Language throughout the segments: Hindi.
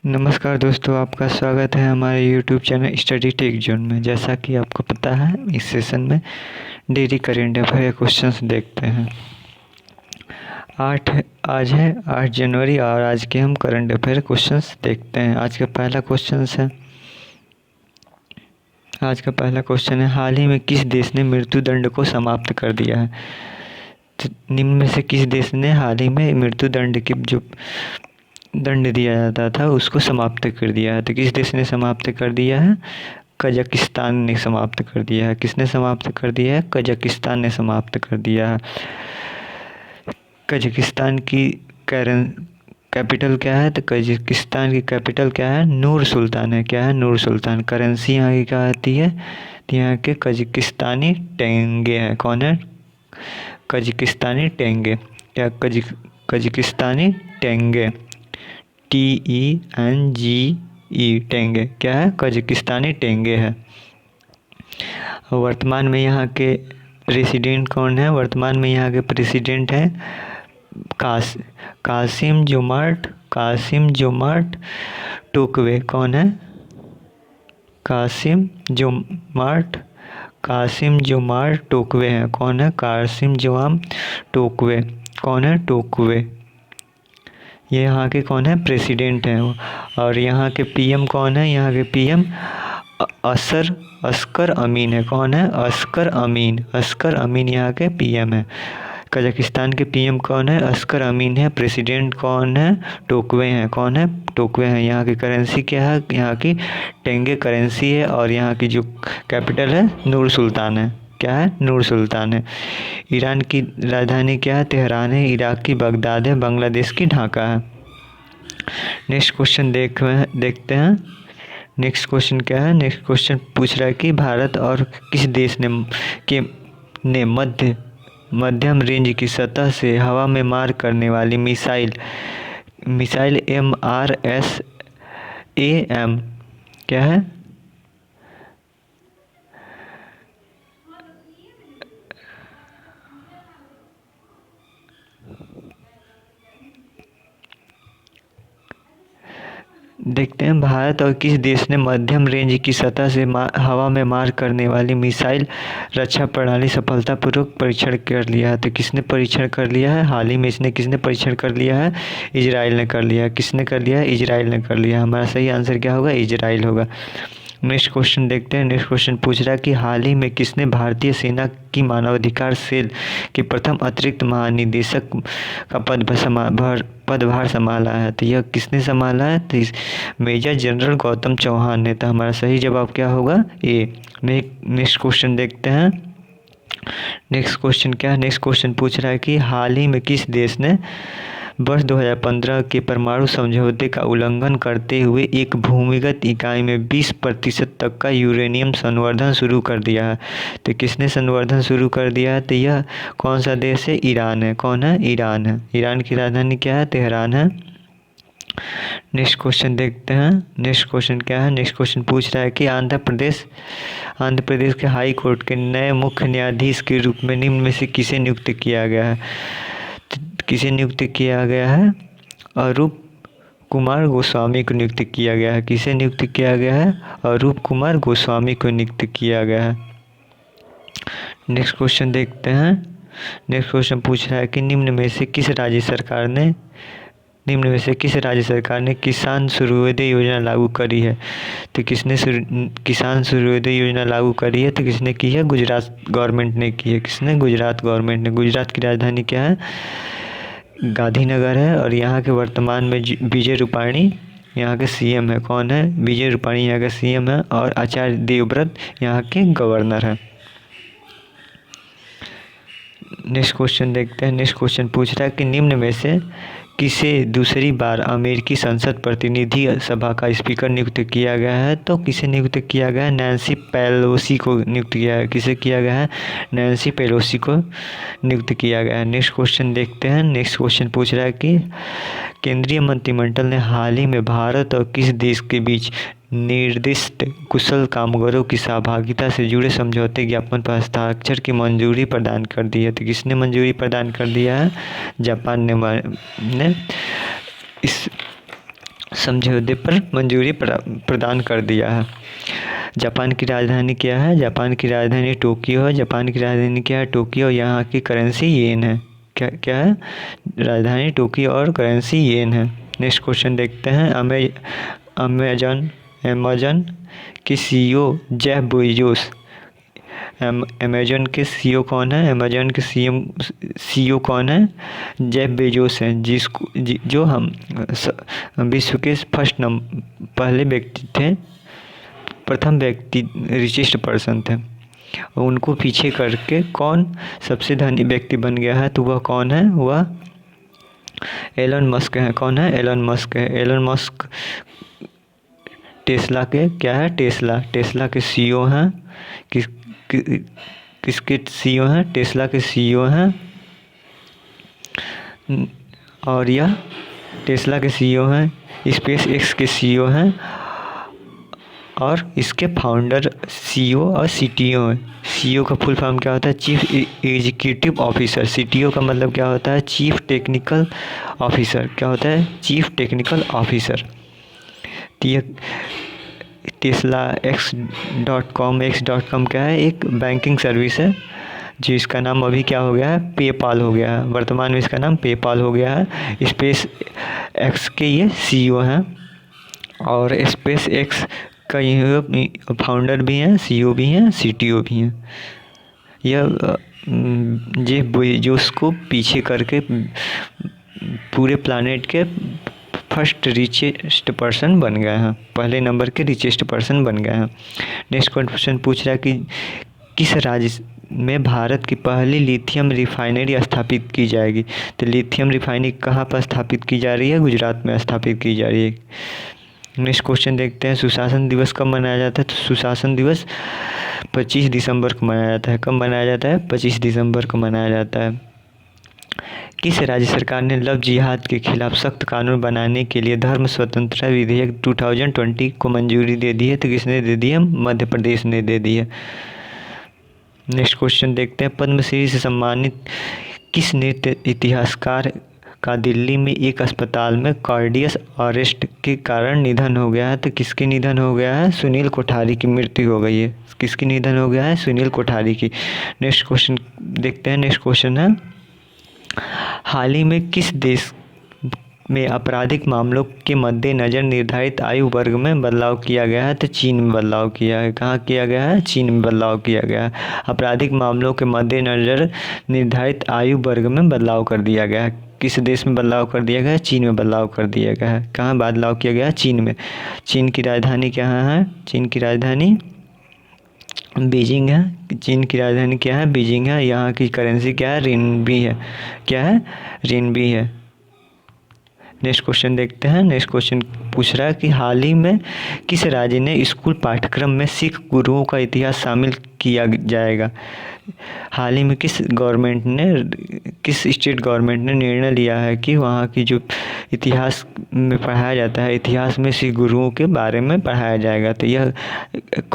नमस्कार दोस्तों, आपका स्वागत है हमारे YouTube channel study take zone में। जैसा कि आपको पता है, इस सेशन में डेली करेंट अफेयर क्वेश्चंस देखते हैं। आज है 8 जनवरी और आज के हम करंट अफेयर क्वेश्चंस देखते हैं। आज का पहला क्वेश्चन है, हाल ही में किस देश ने मृत्युदंड को समाप्त कर दिया है? तो निम्न में से किस देश ने हाल ही में मृत्युदंड की जो दंड दिया जाता था उसको समाप्त कर दिया है? तो किस देश ने समाप्त कर दिया है? कजाकिस्तान ने समाप्त कर दिया है। किसने समाप्त कर दिया है? कजाकिस्तान ने समाप्त कर दिया है। कजाकिस्तान की कैपिटल क्या है? तो कजाकिस्तान की कैपिटल क्या है? नूर सुल्तान है। क्या है? नूर सुल्तान। करेंसी यहाँ की क्या आती है? तो यहाँ के कजाकिस्तानी टेंगे है। कौन है? कजाकिस्तानी टेंगे। क्या? कजाकिस्तानी टेंगे, TENGE, टेंगे। क्या है? कजाकिस्तानी टेंगे है। वर्तमान में यहाँ के प्रेसिडेंट कौन है? वर्तमान में यहाँ के प्रेसिडेंट हैं कासिम जोमार्ट टोकवे। कौन है? कासिम जोमार्ट टोकवे हैं। कौन है? Kassym Jomart Tokayev. कौन है? टोकवे। ये यहाँ के कौन है? प्रेसिडेंट हैं। और यहाँ के PM कौन है? यहाँ के PM अस्कर अमीन है। कौन है? अस्कर अमीन यहाँ के PM है। कजाकिस्तान के PM कौन है? अस्कर अमीन है। प्रेसिडेंट कौन है? टोकवे हैं। कौन है? टोकवे हैं। यहाँ की करेंसी क्या है? यहाँ की टेंगे करेंसी है। और यहाँ की जो कैपिटल है नूर सुल्तान है। क्या है? नूर सुल्तान है। ईरान की राजधानी क्या है? तेहरान है। इराक की बगदाद है। बांग्लादेश की ढाका है। नेक्स्ट क्वेश्चन देखते हैं। नेक्स्ट क्वेश्चन क्या है? नेक्स्ट क्वेश्चन पूछ रहा है कि भारत और किस देश ने मध्यम रेंज की सतह से हवा में मार करने वाली मिसाइल MRSAM क्या है? देखते हैं, भारत और किस देश ने मध्यम रेंज की सतह से हवा में मार करने वाली मिसाइल रक्षा प्रणाली सफलतापूर्वक परीक्षण कर लिया है? तो किसने परीक्षण कर लिया है? हाल ही में इसने किसने परीक्षण कर लिया है? इजराइल ने कर लिया। किसने कर लिया है? इजराइल ने कर लिया। हमारा सही आंसर क्या होगा? इजराइल होगा। नेक्स्ट क्वेश्चन देखते हैं। नेक्स्ट क्वेश्चन पूछ रहा है कि हाल ही में किसने भारतीय सेना की मानवाधिकार सेल के प्रथम अतिरिक्त महानिदेशक का पदभार संभाला है? तो यह किसने संभाला है? तो मेजर जनरल गौतम चौहान ने। तो हमारा सही जवाब क्या होगा? ए। नेक्स्ट क्वेश्चन देखते हैं। नेक्स्ट क्वेश्चन क्या है? नेक्स्ट क्वेश्चन पूछ रहा है कि हाल ही में किस देश ने वर्ष 2015 के परमाणु समझौते का उल्लंघन करते हुए एक भूमिगत इकाई में 20% तक का यूरेनियम संवर्धन शुरू कर दिया है? तो किसने संवर्धन शुरू कर दिया है? तो यह कौन सा देश है? ईरान है। कौन है? ईरान है। ईरान की राजधानी क्या है? तेहरान है। नेक्स्ट क्वेश्चन देखते हैं। नेक्स्ट क्वेश्चन क्या है? नेक्स्ट क्वेश्चन पूछ रहा है कि आंध्र प्रदेश के हाई कोर्ट के नए मुख्य न्यायाधीश के रूप में निम्न में से किसे नियुक्त किया गया है? किसे नियुक्त किया गया है? अरूप कुमार गोस्वामी को नियुक्त किया गया है। किसे नियुक्त किया गया है? अरूप कुमार गोस्वामी को नियुक्त किया गया है। नेक्स्ट क्वेश्चन देखते हैं। नेक्स्ट क्वेश्चन पूछ रहा है कि निम्न में से किस राज्य सरकार ने किसान सूर्योदय योजना लागू करी है? तो किसने किसान सूर्योदय योजना लागू करी है? तो किसने की है? गुजरात गवर्नमेंट ने की है। किसने? गुजरात गवर्नमेंट ने। गुजरात की राजधानी क्या है? गांधीनगर है। और यहाँ के वर्तमान में विजय रूपाणी यहाँ के CM है। कौन है? विजय रूपाणी यहाँ के CM है। और आचार्य देवव्रत यहाँ के गवर्नर है। नेक्स्ट क्वेश्चन देखते हैं। नेक्स्ट क्वेश्चन पूछ रहा है कि निम्न में से किसे दूसरी बार अमेरिकी संसद प्रतिनिधि सभा का स्पीकर नियुक्त किया गया है? तो किसे नियुक्त किया गया है? नैन्सी पेलोसी को नियुक्त किया है। किसे किया गया है? नैन्सी पेलोसी को नियुक्त किया गया है। नेक्स्ट क्वेश्चन देखते हैं। नेक्स्ट क्वेश्चन पूछ रहा है कि केंद्रीय मंत्रिमंडल ने हाल ही में भारत और किस देश के बीच निर्दिष्ट कुशल कामगारों की सहभागिता से जुड़े समझौते ज्ञापन पर हस्ताक्षर की मंजूरी प्रदान कर दी है? तो किसने मंजूरी प्रदान कर दिया है? जापान ने इस समझौते पर मंजूरी प्रदान कर दिया है। जापान की राजधानी क्या है? जापान की राजधानी टोक्यो है। जापान की राजधानी क्या है? टोक्यो। यहाँ की करेंसी येन है। क्या क्या है? राजधानी टोक्यो और करेंसी येन है। नेक्स्ट क्वेश्चन देखते हैं। अमेजन के सीईओ जेफ बेजोस। अमेजन के सीईओ कौन है? अमेजन के सीईओ कौन है? जेफ बेजोस हैं, जो हम विश्व के पहले व्यक्ति थे, प्रथम व्यक्ति, रिचेस्ट पर्सन थे। उनको पीछे करके कौन सबसे धनी व्यक्ति बन गया है? तो वह कौन है? वह एलन मस्क है। कौन है? एलन मस्क है। एलन मस्क टेस्ला के क्या है? टेस्ला के सीईओ हैं। किसके सीईओ हैं? टेस्ला के सीईओ हैं। और यह टेस्ला के सीईओ हैं, स्पेस एक्स के सीईओ हैं, और इसके फाउंडर सीईओ और सीटीओ हैं। सीईओ का फुल फॉर्म क्या होता है? Chief executive officer. सीटीओ का मतलब क्या होता है? Chief technical officer. क्या होता है? Chief technical officer. Tesla x.com क्या है? एक बैंकिंग सर्विस है, जो इसका नाम अभी क्या हो गया है? पेपाल हो गया है। वर्तमान में इसका नाम पेपाल हो गया है। स्पेस एक्स के ये सीईओ हैं, और स्पेस एक्स का ये फाउंडर भी हैं, सीईओ भी हैं, सीटीओ भी हैं। यह जेफ बेजोस को पीछे करके पूरे प्लानेट के फर्स्ट रिचेस्ट पर्सन बन गए हैं, पहले नंबर के रिचेस्ट पर्सन बन गए हैं। नेक्स्ट क्वेश्चन पूछ रहा है कि किस राज्य में भारत की पहली लिथियम रिफाइनरी स्थापित की जाएगी? तो लिथियम रिफाइनरी कहाँ पर स्थापित की जा रही है? गुजरात में स्थापित की जा रही है। नेक्स्ट क्वेश्चन देखते हैं। सुशासन दिवस कब मनाया जाता है? तो सुशासन दिवस 25 दिसंबर को मनाया जाता है। कब मनाया जाता है? 25 दिसंबर को मनाया जाता है। किस राज्य सरकार ने लव जिहाद के खिलाफ सख्त कानून बनाने के लिए धर्म स्वतंत्रता विधेयक 2020 को मंजूरी दे दी है? तो किसने दे दी है? मध्य प्रदेश ने दे दी है। नेक्स्ट क्वेश्चन देखते हैं। पद्मश्री से सम्मानित किस नृत्य इतिहासकार का दिल्ली में एक अस्पताल में कार्डियक अरेस्ट के कारण निधन हो गया है? तो किसके निधन हो गया है? सुनील कोठारी की मृत्यु हो गई है। किसकी निधन हो गया है? सुनील कोठारी की। नेक्स्ट क्वेश्चन देखते हैं। नेक्स्ट क्वेश्चन है, हाल ही में किस देश में आपराधिक मामलों के मद्देनज़र निर्धारित आयु वर्ग में बदलाव किया गया है? तो चीन में बदलाव किया है। कहाँ किया गया है? चीन में बदलाव किया गया है। आपराधिक मामलों के मद्देनज़र निर्धारित आयु वर्ग में बदलाव कर दिया गया है। किस देश में बदलाव कर दिया गया है? चीन में बदलाव कर दिया गया है। कहाँ बदलाव किया गया है? चीन में। चीन की राजधानी कहाँ है? चीन की राजधानी बीजिंग है। चीन की राजधानी क्या है? बीजिंग है। यहाँ की करेंसी क्या है? रिनबी है। क्या है? रिनबी है। नेक्स्ट क्वेश्चन देखते हैं। नेक्स्ट क्वेश्चन पूछ रहा है कि हाल ही में किस राज्य ने स्कूल पाठ्यक्रम में सिख गुरुओं का इतिहास शामिल किया जाएगा? हाल ही में किस स्टेट गवर्नमेंट ने निर्णय लिया है कि वहाँ की जो इतिहास में पढ़ाया जाता है, इतिहास में सिख गुरुओं के बारे में पढ़ाया जाएगा? तो यह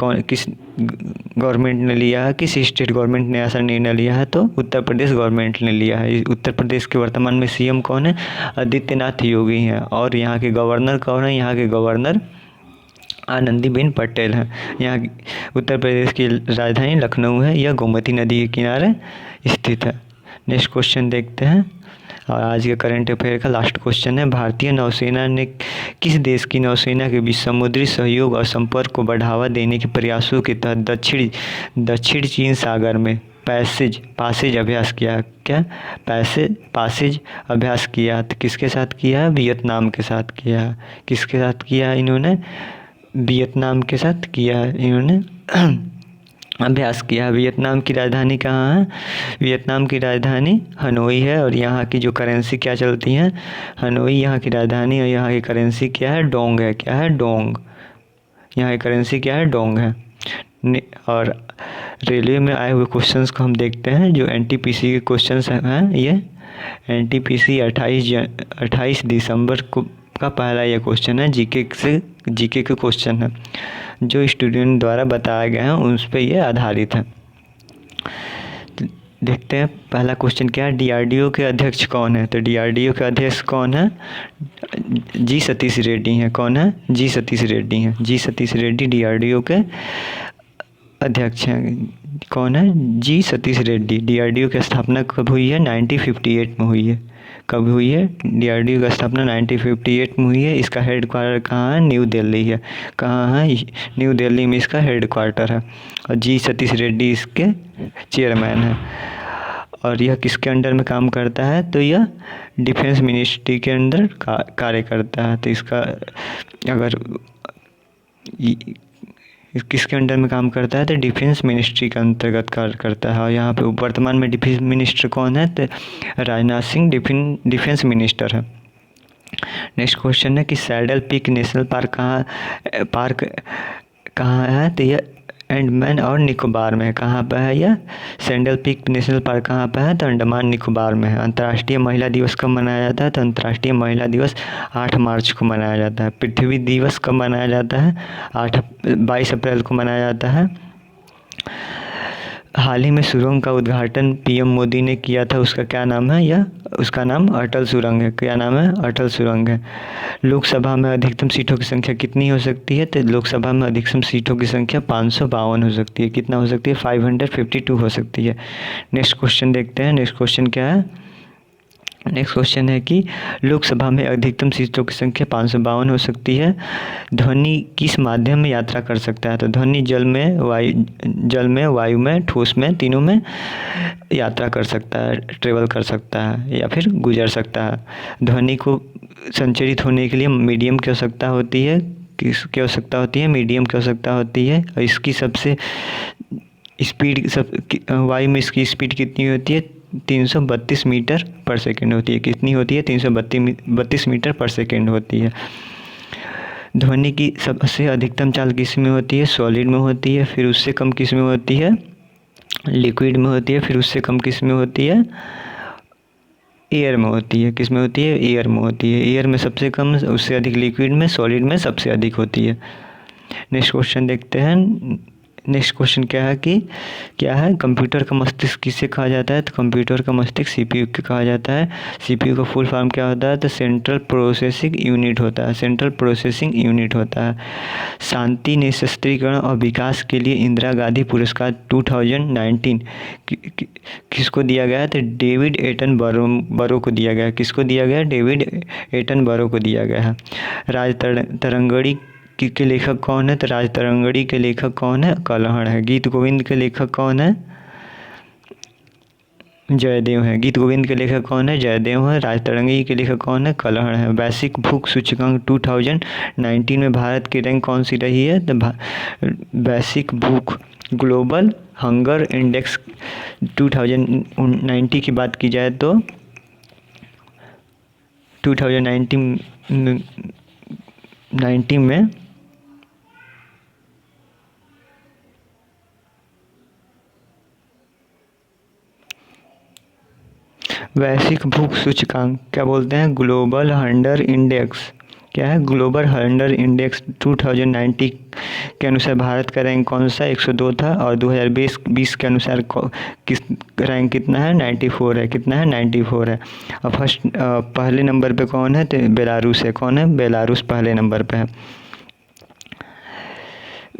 किस गवर्नमेंट ने लिया है? किस स्टेट गवर्नमेंट ने ऐसा निर्णय लिया है? तो उत्तर प्रदेश गवर्नमेंट ने लिया है। उत्तर प्रदेश के वर्तमान में सीएम कौन है? आदित्यनाथ योगी हैं। और यहाँ के गवर्नर कौन है? यहाँ के गवर्नर आनंदीबेन पटेल हैं। यहाँ उत्तर प्रदेश की राजधानी लखनऊ है। यह गोमती नदी के किनारे स्थित है। नेक्स्ट क्वेश्चन देखते हैं, और आज के करंट अफेयर का लास्ट क्वेश्चन है। भारतीय नौसेना ने किस देश की नौसेना के बीच समुद्री सहयोग और संपर्क को बढ़ावा देने के प्रयासों के तहत दक्षिण चीन सागर में पासेज अभ्यास किया? क्या? पासेज अभ्यास किया। तो किसके साथ किया? वियतनाम के साथ किया। किसके साथ किया इन्होंने? वियतनाम के साथ किया इन्होंने अभ्यास किया। वियतनाम की राजधानी कहाँ है? वियतनाम की राजधानी हनोई है। और यहाँ की जो करेंसी क्या चलती है? हनोई यहाँ की राजधानी, और यहाँ की करेंसी क्या है? डोंग है। क्या है? डोंग। यहाँ की करेंसी क्या है? डोंग है। और रेलवे में आए हुए क्वेश्चंस को हम देखते हैं। जो एनटीपीसी के क्वेश्चंस हैं, ये एनटीपीसी 28 दिसंबर को का पहला ये क्वेश्चन है। जीके के क्वेश्चन है, जो स्टूडेंट द्वारा बताया गया है उस पर ये आधारित है। देखते हैं पहला क्वेश्चन क्या है, डीआरडीओ के अध्यक्ष कौन है। तो डीआरडीओ के अध्यक्ष कौन है, जी सतीश रेड्डी हैं। कौन है, जी सतीश रेड्डी हैं। जी सतीश रेड्डी डीआरडीओ के अध्यक्ष हैं। कौन है, जी सतीश रेड्डी। डीआरडीओ की स्थापना कब हुई है, 1958 में हुई है। कब हुई है, डीआरडीओ की स्थापना 1958 में हुई है। इसका हेड क्वार्टर कहाँ है, न्यू दिल्ली है। कहाँ है, न्यू दिल्ली में इसका हेड क्वार्टर है। और जी सतीश रेड्डी इसके चेयरमैन है। और यह किसके अंडर में काम करता है, तो यह डिफेंस मिनिस्ट्री के अंदर कार्य करता है। तो इसका अगर किसके अंडर में काम करता है, तो डिफेंस मिनिस्ट्री के अंतर्गत कार्य करता है। और यहाँ पे वर्तमान में डिफेंस मिनिस्टर कौन है, तो राजनाथ सिंह डिफेंस मिनिस्टर है। नेक्स्ट क्वेश्चन है कि सैडल पीक नेशनल पार्क कहाँ है, तो यह अंडमान और निकोबार में है। कहाँ पर है यह, सैडल पीक नेशनल पार्क कहाँ पर है, तो अंडमान निकोबार में है। अंतर्राष्ट्रीय महिला दिवस कब मनाया जाता है, तो अंतर्राष्ट्रीय महिला दिवस 8 मार्च को मनाया जाता है। पृथ्वी दिवस कब मनाया जाता है, 22 अप्रैल को मनाया जाता है। हाल ही में सुरंग का उद्घाटन पीएम मोदी ने किया था, उसका क्या नाम है, यह उसका नाम अटल सुरंग है। क्या नाम है, अटल सुरंग है। लोकसभा में अधिकतम सीटों की संख्या कितनी हो सकती है, तो लोकसभा में अधिकतम सीटों की संख्या 552 हो सकती है। कितना हो सकती है, 552 हो सकती है। नेक्स्ट क्वेश्चन देखते हैं। नेक्स्ट क्वेश्चन क्या है, नेक्स्ट क्वेश्चन है कि लोकसभा में अधिकतम सीटों की संख्या 552 हो सकती है। ध्वनि किस माध्यम में यात्रा कर सकता है, तो ध्वनि जल में, वायु में, ठोस में, तीनों में यात्रा कर सकता है, ट्रेवल कर सकता है या फिर गुजर सकता है। ध्वनि को संचरित होने के लिए मीडियम की आवश्यकता होती है, किसकी आवश्यकता होती है, मीडियम की आवश्यकता होती है। और इसकी सबसे स्पीड वायु में इसकी स्पीड कितनी होती है, 332 मीटर पर सेकेंड होती है। कितनी होती है, 332 मीटर पर सेकेंड होती है। ध्वनि की सबसे अधिकतम चाल किस में होती है, सॉलिड में होती है। फिर उससे कम किस में होती है, लिक्विड में होती है। फिर उससे कम किस में होती है, एयर में होती है। किस में होती है, एयर में होती है। एयर में सबसे कम, उससे अधिक लिक्विड में, सॉलिड में सबसे अधिक होती है। नेक्स्ट क्वेश्चन देखते हैं। नेक्स्ट क्वेश्चन क्या है कि क्या है, कंप्यूटर का मस्तिष्क किसे कहा जाता है, तो कंप्यूटर का मस्तिष्क सीपीयू को कहा जाता है। सीपीयू का फुल फॉर्म क्या होता है, तो सेंट्रल प्रोसेसिंग यूनिट होता है। सेंट्रल प्रोसेसिंग यूनिट होता है। शांति निःशस्त्रीकरण और विकास के लिए इंदिरा गांधी पुरस्कार 2019 किसको दिया गया है, तो डेविड एटनबरो को दिया गया है। किसको दिया गया है, डेविड एटनबरो को दिया गया है। राज तरंगड़ी के लेखक कौन है, तो राज तरंगड़ी के लेखक कौन है, कलहड़ है। गीत गोविंद के लेखक कौन है, जयदेव है। गीत गोविंद के लेखक कौन है, जयदेव है। राज तरंगी के लेखक कौन है, कलहड़ है। वैश्विक भूख सूचकांक 2019 में भारत की रैंक कौन सी रही है, तो वैश्विक भूख ग्लोबल हंगर इंडेक्स 2019 की बात की जाए तो 2019 में वैश्विक भूख सूचकांक क्या बोलते हैं, ग्लोबल हंगर इंडेक्स। क्या है, ग्लोबल हंगर इंडेक्स 2019 के अनुसार भारत का रैंक कौन सा, 102 था। और 2020 के अनुसार किस रैंक कितना है, 94 है। कितना है, 94 है। और फर्स्ट पहले नंबर पे कौन है, तो बेलारूस है। कौन है, बेलारूस पहले नंबर पे है।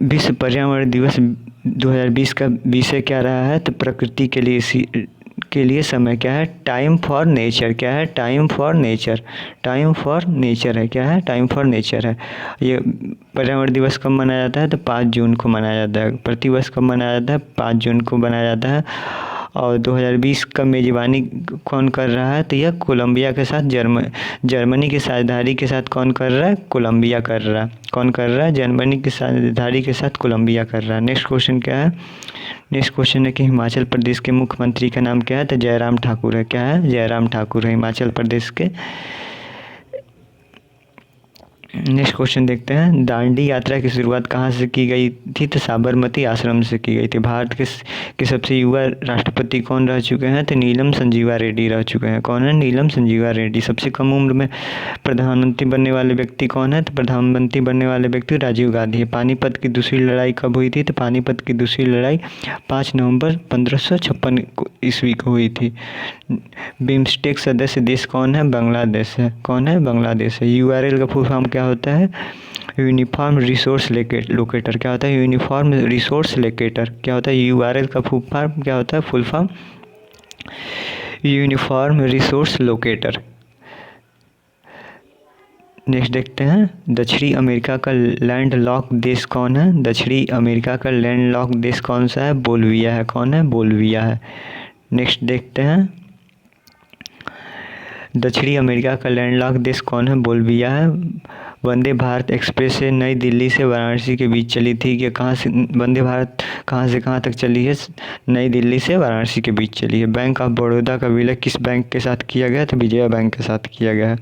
विश्व पर्यावरण दिवस 2020 का विषय क्या रहा है, तो प्रकृति के लिए समय क्या है, टाइम फॉर नेचर। क्या है, time for nature. Time for nature है। क्या है, टाइम फॉर नेचर है। ये पर्यावरण दिवस कब मनाया जाता है, तो 5 जून को मनाया जाता है। प्रतिवर्ष कब मनाया जाता है, 5 जून को मनाया जाता है। और 2020 का मेज़बानी कौन कर रहा है, तो यह कोलंबिया के साथ जर्मनी की साझेदारी के साथ कौन कर रहा है, कोलंबिया कर रहा है। कौन कर रहा है, जर्मनी की साझेदारी के साथ कोलंबिया कर रहा है। नेक्स्ट क्वेश्चन क्या है, नेक्स्ट क्वेश्चन है कि हिमाचल प्रदेश के मुख्यमंत्री का नाम क्या है, तो जयराम ठाकुर है। क्या है, जयराम ठाकुर है हिमाचल प्रदेश के नेक्स्ट क्वेश्चन देखते हैं, दांडी यात्रा की शुरुआत कहाँ से की गई थी? तो साबरमती आश्रम से की गई थी। भारत के सबसे युवा राष्ट्रपति कौन रह चुके हैं? तो नीलम संजीवा रेड्डी रह चुके हैं। कौन है? नीलम संजीवा रेड्डी। सबसे कम उम्र में प्रधानमंत्री बनने वाले व्यक्ति कौन है? तो प्रधानमंत्री बनने वाले व्यक्ति राजीव गांधी है। पानीपत की दूसरी लड़ाई कब हुई थी? तो पानीपत की दूसरी लड़ाई 5 नवंबर 1556 ईस्वी को हुई थी। बिम्स्टेक सदस्य देश कौन है? बांग्लादेश है। कौन है? बांग्लादेश है। यूआरएल का फुल फॉर्म क्या होता है? Uniform resource locator. क्या होता है? Uniform resource locator. क्या होता है? यूआरएल का फुल फॉर्म क्या होता है? Full form uniform resource locator. Next देखते हैं, दक्षिणी अमेरिका का लैंड लॉक देश कौन है? दक्षिणी अमेरिका का लैंड लॉक देश कौन सा है? बोल्विया है। कौन है? बोल्विया है। नेक्स्ट देखते हैं, दक्षिणी अमेरिका का लैंडलॉक देश कौन है? बोल्विया है। वंदे भारत एक्सप्रेस से नई दिल्ली से वाराणसी के बीच चली थी कि कहाँ से वंदे भारत कहाँ से कहाँ तक चली है? नई दिल्ली से वाराणसी के बीच चली है। बैंक ऑफ बड़ौदा का विलय किस बैंक के साथ किया गया? तो विजया बैंक के साथ किया गया है।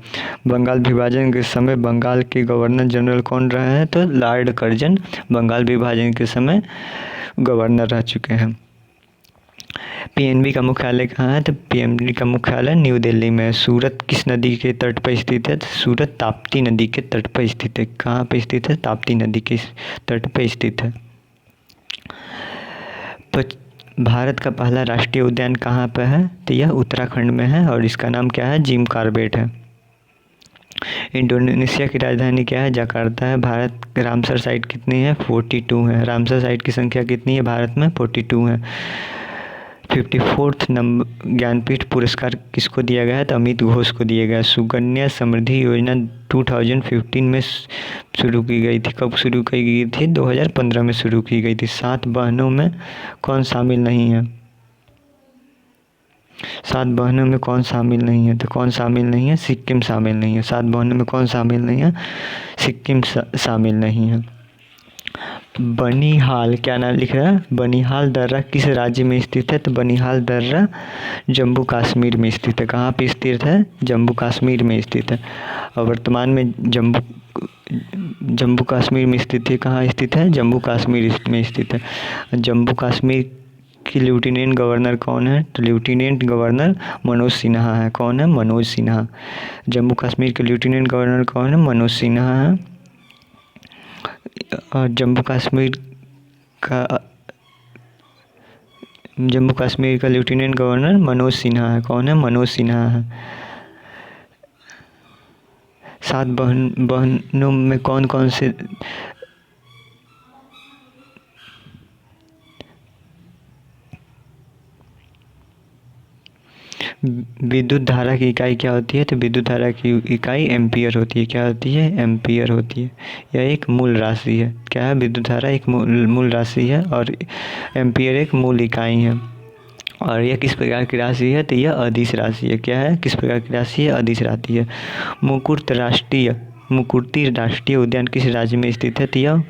बंगाल विभाजन के समय बंगाल के गवर्नर जनरल कौन रहे हैं? तो लॉर्ड कर्जन बंगाल विभाजन के समय गवर्नर रह चुके हैं। पीएनबी का मुख्यालय कहाँ है? तो पीएनबी का मुख्यालय न्यू दिल्ली में है। सूरत किस नदी के तट पर स्थित है? तो सूरत ताप्ती नदी के तट पर स्थित है। कहाँ पर स्थित है? ताप्ती नदी के तट पर स्थित है। भारत का पहला राष्ट्रीय उद्यान कहाँ पर है? तो यह उत्तराखंड में है और इसका नाम क्या है? जिम कॉर्बेट है। इंडोनेशिया की राजधानी क्या है? जकार्ता है। भारत रामसर साइट कितनी है? 42 है। रामसर साइट की संख्या कितनी है भारत में? 42 है। 54th नंबर ज्ञानपीठ पुरस्कार किसको दिया गया है? तो अमित घोष को दिया गया। सुकन्या समृद्धि योजना 2015 में शुरू की गई थी। कब शुरू की गई थी? 2015 में शुरू की गई थी। 7 बहनों में कौन शामिल नहीं है? 7 बहनों में कौन शामिल नहीं है? तो कौन शामिल नहीं है? सिक्किम शामिल नहीं है। 7 बहनों में कौन शामिल नहीं है? सिक्किम शामिल नहीं है। बनिहाल, क्या नाम लिख रहा है? बनिहाल दर्रा किस राज्य में स्थित है? तो बनिहाल दर्रा जम्मू कश्मीर में स्थित है। कहाँ पे स्थित है? जम्मू कश्मीर में स्थित है। और वर्तमान में जम्मू कश्मीर में स्थित है। कहाँ स्थित है? जम्मू कश्मीर में स्थित है। जम्मू कश्मीर की लेफ्टिनेंट गवर्नर कौन है? तो लेफ्टिनेंट गवर्नर मनोज सिन्हा है। कौन है? मनोज सिन्हा। जम्मू कश्मीर के लेफ्टिनेंट गवर्नर कौन है? मनोज सिन्हा है। और जम्मू कश्मीर का लेफ्टिनेंट गवर्नर मनोज सिन्हा है। कौन है? मनोज सिन्हा है। 7 बहनों में कौन कौन से विद्युत धारा की इकाई क्या होती है? तो विद्युत धारा की इकाई एम्पियर होती है। क्या होती है? एम्पियर होती है। यह एक मूल राशि है। क्या है? विद्युत धारा एक मूल राशि है और एम्पियर एक मूल इकाई है। और यह किस प्रकार की राशि है? तो यह अदिश राशि है। क्या है? किस प्रकार की राशि है? अदिश राशि है। मुकुर्ती राष्ट्रीय उद्यान किस राज्य में स्थित है? तो यह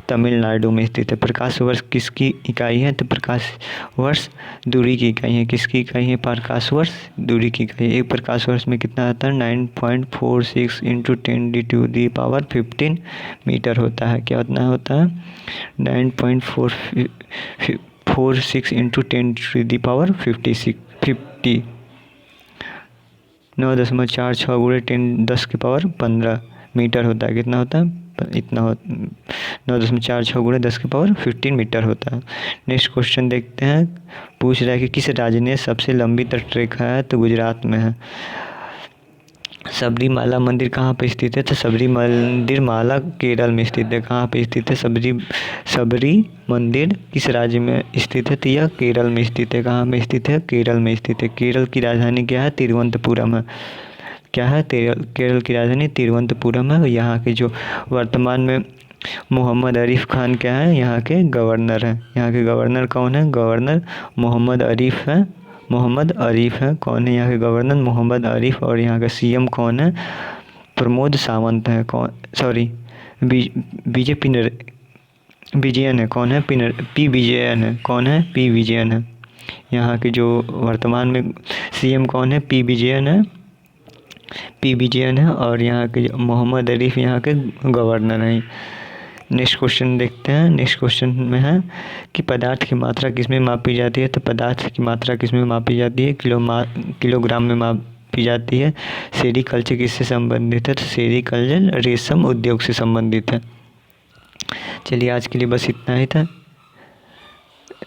तमिलनाडु में स्थित है। प्रकाश वर्ष किसकी इकाई है? तो प्रकाश वर्ष दूरी की इकाई है। किसकी इकाई है? प्रकाश वर्ष दूरी की इकाई। एक प्रकाश वर्ष में कितना आता है? 9.46 × 10⁻15 मीटर होता है। क्या उतना होता है? 9.46 × 10⁻50 9.46 × 10⁻15 मीटर होता है। कितना होता है? इतना 9.46 × 10⁻15 मीटर होता है। नेक्स्ट क्वेश्चन देखते हैं, पूछ रहा है कि किस राज्य ने सबसे लंबी तटरेखा है? तो गुजरात में है। सबरीमाला मंदिर कहाँ पे स्थित है? तो सबरी मंदिर माला केरल में स्थित है। कहाँ पे स्थित है? सबरी मंदिर किस राज्य में स्थित है? तो यह केरल में स्थित है। कहाँ में स्थित है? केरल में स्थित है। केरल की राजधानी क्या है? तिरुवनंतपुरम है। क्या है? केरल की राजधानी तिरुवनंतपुरम है। यहाँ के जो वर्तमान में मोहम्मद आरिफ खान क्या है? यहाँ के गवर्नर हैं। यहाँ के गवर्नर कौन है? गवर्नर मोहम्मद आरिफ है। मोहम्मद आरिफ है। कौन है यहाँ के गवर्नर? मोहम्मद आरिफ। और यहाँ का सीएम कौन है? प्रमोद सावंत है। कौन? सॉरी, विजयन है। कौन है? पी विजयन है। कौन है? पी विजयन है। यहाँ के जो वर्तमान में सीएम कौन है? पी विजयन है। पी विजयन है और यहाँ के मोहम्मद अरीफ यहाँ के गवर्नर हैं। नेक्स्ट क्वेश्चन देखते हैं। नेक्स्ट क्वेश्चन में है कि पदार्थ की मात्रा किस में मापी जाती है। तो पदार्थ की मात्रा किस में मापी जाती है, किलोग्राम में मापी जाती है। सेरीकल्चर किससे संबंधित है। तो सेरीकल्चर रेशम उद्योग से संबंधित है। चलिए आज के लिए बस इतना ही था।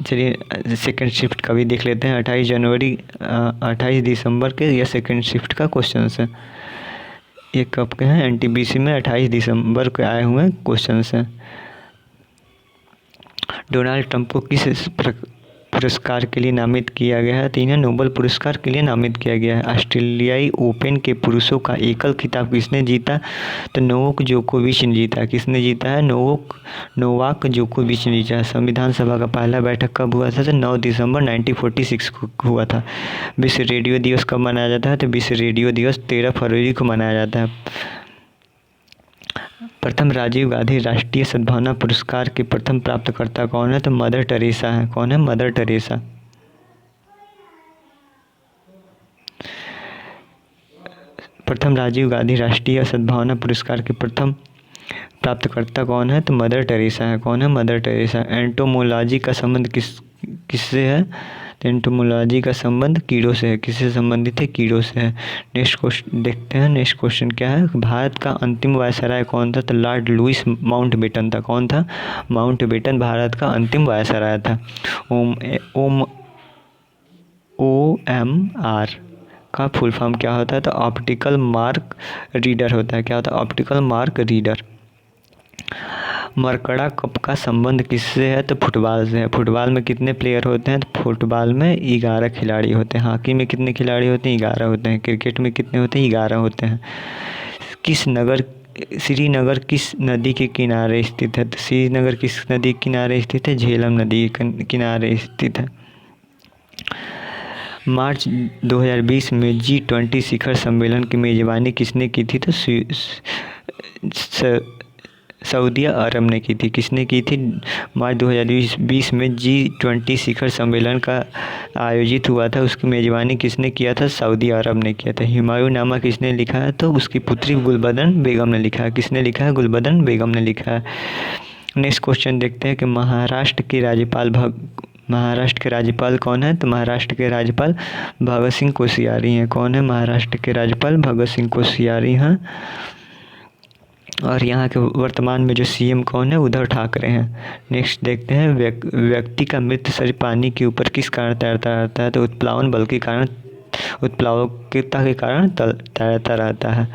चलिए सेकंड शिफ्ट का भी देख लेते हैं। 28 दिसंबर के यह सेकंड शिफ्ट का क्वेश्चन है। ये कब के हैं, एनटीपीसी में 28 दिसंबर के आए हुए क्वेश्चन हैं। डोनाल्ड ट्रंप को किस पुरस्कार के लिए नामित किया गया है। तो इन्हें नोबेल पुरस्कार के लिए नामित किया गया है। ऑस्ट्रेलियाई ओपन के पुरुषों का एकल खिताब किसने जीता। तो नोवाक जोकोविच ने जीता। किसने जीता है, नोवाक जोकोविच ने जीता। संविधान सभा का पहला बैठक कब हुआ था। तो 9 दिसंबर 1946 को हुआ था। विश्व रेडियो दिवस कब मनाया जाता है। तो विश्व रेडियो दिवस 13 फरवरी को मनाया जाता है। प्रथम राजीव गांधी राष्ट्रीय सद्भावना पुरस्कार के प्रथम प्राप्तकर्ता कौन है। तो मदर टेरेसा है। कौन है, मदर टेरेसा। प्रथम राजीव गांधी राष्ट्रीय सद्भावना पुरस्कार के प्रथम प्राप्तकर्ता कौन है। तो मदर टेरेसा है। कौन है, मदर टेरेसा। एंटोमोलॉजी का संबंध किससे है। तो एंटोमोलॉजी का संबंध कीड़ों से है। किससे संबंधित है, कीड़ों से है। नेक्स्ट क्वेश्चन देखते हैं। नेक्स्ट क्वेश्चन क्या है, भारत का अंतिम वायसराय कौन था। तो लॉर्ड लुईस माउंटबेटन था। कौन था, माउंटबेटन भारत का अंतिम वायसराय था। OMR का फुल फॉर्म क्या होता है। तो ऑप्टिकल मार्क रीडर होता है। क्या होता है, ऑप्टिकल मार्क रीडर। मरकड़ा कप का संबंध किससे है। तो फुटबॉल से है। फुटबॉल में कितने प्लेयर होते हैं। तो फुटबॉल में 11 खिलाड़ी होते हैं। हॉकी में कितने खिलाड़ी होते हैं, 11 होते हैं। क्रिकेट में कितने होते हैं, 11 होते हैं। श्रीनगर किस नदी के किनारे स्थित है। तो श्रीनगर किस नदी के किनारे स्थित है, झेलम नदी के किनारे स्थित है। मार्च 2020 में G20 शिखर सम्मेलन की मेजबानी किसने की थी। तो सऊदी अरब ने की थी। किसने की थी, मार्च 2020 में G20 शिखर सम्मेलन का आयोजित हुआ था, उसकी मेजबानी किसने किया था, सऊदी अरब ने किया था। हुमायूंनामा किसने लिखा है, तो उसकी पुत्री गुलबदन बेगम ने लिखा है। किसने लिखा है, गुलबदन बेगम ने लिखा है। नेक्स्ट क्वेश्चन देखते हैं कि महाराष्ट्र के राज्यपाल कौन है, तो महाराष्ट्र के राज्यपाल भगत सिंह कोश्यारी हैं। कौन है, महाराष्ट्र के राज्यपाल भगत सिंह कोश्यारी हैं। और यहाँ के वर्तमान में जो सीएम कौन है, उद्धव ठाकरे हैं। नेक्स्ट देखते हैं व्यक्ति का मृत शरीर पानी के ऊपर किस कारण तैरता रहता है, तो उत्प्लावन बल के कारण, उत्प्लावकता के कारण तैरता रहता है।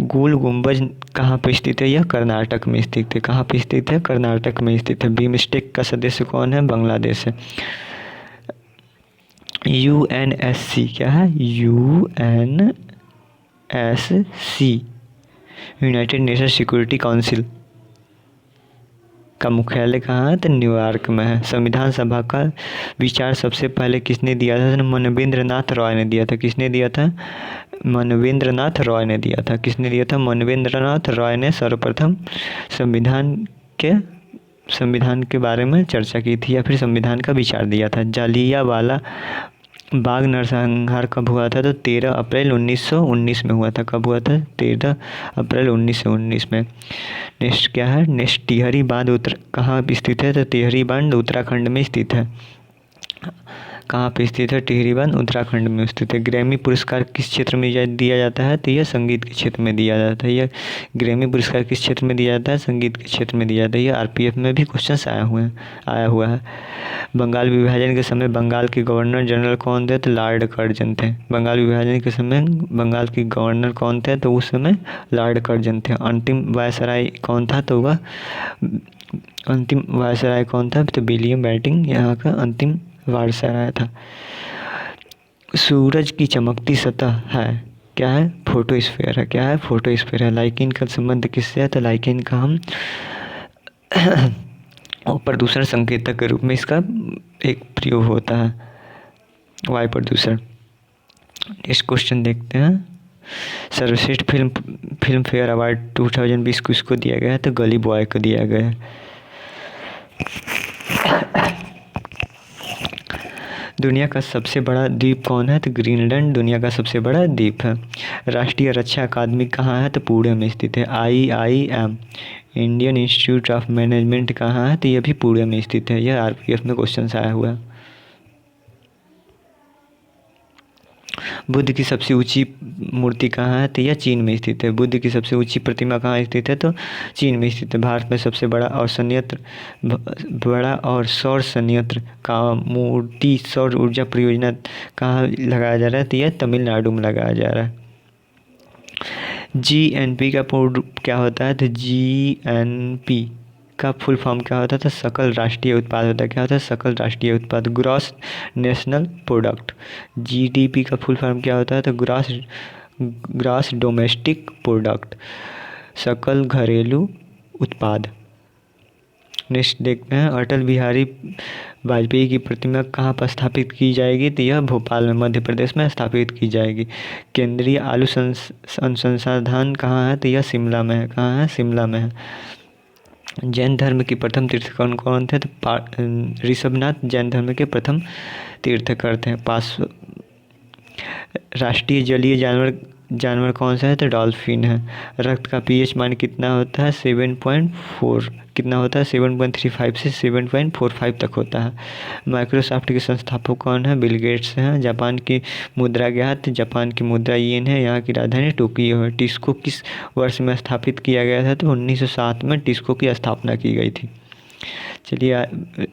गोल गुंबज कहाँ पर स्थित है, यह कर्नाटक में स्थित है। कहाँ पर स्थित है, कर्नाटक में स्थित है। बीमस्टेक का सदस्य कौन है, बांग्लादेश है। UNSC क्या है, UNSC United nation security council का मुख्यालय कहाँ है, तो न्यूयॉर्क में है। संविधान सभा का विचार सबसे पहले किसने दिया था, मनवेंद्रनाथ रॉय ने दिया था। किसने दिया था, मनवेंद्रनाथ रॉय ने दिया था। किसने दिया था, मनवेंद्रनाथ रॉय ने सर्वप्रथम संविधान के बारे में चर्चा की थी, या फिर संविधान का विचार दिया था। जालियांवाला बाग नरसंहार कब हुआ था, तो 13 अप्रैल 1919 में हुआ था। कब हुआ था, 13 अप्रैल 1919 में। नेक्स्ट क्या है, नेक्स्ट टिहरी बांध कहाँ स्थित है, तो टिहरी बांध उत्तराखंड में स्थित है। कहाँ पे स्थित है, टिहरी बांध उत्तराखंड में स्थित है। ग्रैमी पुरस्कार किस क्षेत्र में दिया जाता है, तो यह संगीत के क्षेत्र में दिया जाता है। यह ग्रैमी पुरस्कार किस क्षेत्र में दिया जाता है, संगीत के क्षेत्र में दिया जाता है। यह RPF में भी क्वेश्चन आया हुआ है। बंगाल विभाजन के समय बंगाल के गवर्नर जनरल कौन थे, तो लॉर्ड कर्जन थे। बंगाल विभाजन के समय बंगाल के गवर्नर कौन थे, तो उस समय लॉर्ड कर्जन थे। अंतिम वायसराय कौन था, तो वह अंतिम वायसराय कौन था, तो विलियम बेंटिंक यहाँ का अंतिम वायसराय था। सूरज की चमकती सतह है, क्या है, फोटोस्फीयर है। क्या है, फोटोस्फीयर है। लाइकेन का संबंध किससे है, तो लाइकेन का हम प्रदूषण संकेतक के रूप में इसका एक प्रयोग होता है, वायु प्रदूषण। इस क्वेश्चन देखते हैं। सर्वश्रेष्ठ फिल्म फेयर अवार्ड 2020 किसको दिया गया है, तो गली बॉय को दिया गया है। दुनिया का सबसे बड़ा द्वीप कौन है? तो ग्रीनलैंड दुनिया का सबसे बड़ा द्वीप है। राष्ट्रीय रक्षा अकादमी कहाँ है? तो पुणे में स्थित है। IIM Indian institute of management कहाँ है? तो ये भी पुणे में स्थित है। यह RPF में क्वेश्चन आया हुआ है। बुद्ध की सबसे ऊंची मूर्ति कहाँ है? तो यह चीन में स्थित है। बुद्ध की सबसे ऊंची प्रतिमा कहाँ स्थित है? तो चीन में स्थित है। भारत में सबसे बड़ा और सौर संयंत्र का मूर्ति सौर ऊर्जा परियोजना कहाँ लगाया जा रहा है? तो यह तमिलनाडु में लगाया जा रहा है। GNP का पूर्ण क्या होता है? तो GNP का फुल फॉर्म क्या होता है? तो सकल राष्ट्रीय उत्पाद होता है। क्या होता है? सकल राष्ट्रीय उत्पाद, ग्रॉस नेशनल प्रोडक्ट। GDP का फुल फॉर्म क्या होता है? तो ग्रॉस डोमेस्टिक प्रोडक्ट, सकल घरेलू उत्पाद। नेक्स्ट देखते हैं, अटल बिहारी वाजपेयी की प्रतिमा कहाँ पर स्थापित की जाएगी? तो यह भोपाल में, मध्य प्रदेश में स्थापित की जाएगी। केंद्रीय आलू अनुसंधान कहाँ है? तो यह शिमला में है। कहाँ है? शिमला में है। जैन धर्म की प्रथम तीर्थकर कौन कौन थे? तो ऋषभनाथ जैन धर्म के प्रथम तीर्थकर थे। राष्ट्रीय जलीय जानवर कौन सा है? तो डॉल्फिन है। रक्त का pH मान कितना होता है? 7.4। कितना होता है? 7.35 से 7.45 तक होता है। माइक्रोसॉफ्ट के संस्थापक कौन है? बिल गेट्स हैं। जापान की मुद्रा क्या है? तो जापान की मुद्रा येन है। यहाँ की राजधानी टोक्यो है। टिस्को किस वर्ष में स्थापित किया गया था? तो 1907 में टिस्को की स्थापना की गई थी। चलिए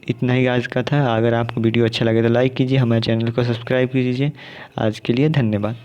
इतना ही आज का था। अगर आपको वीडियो अच्छा लगे तो लाइक कीजिए, हमारे चैनल को सब्सक्राइब कीजिए। आज के लिए धन्यवाद।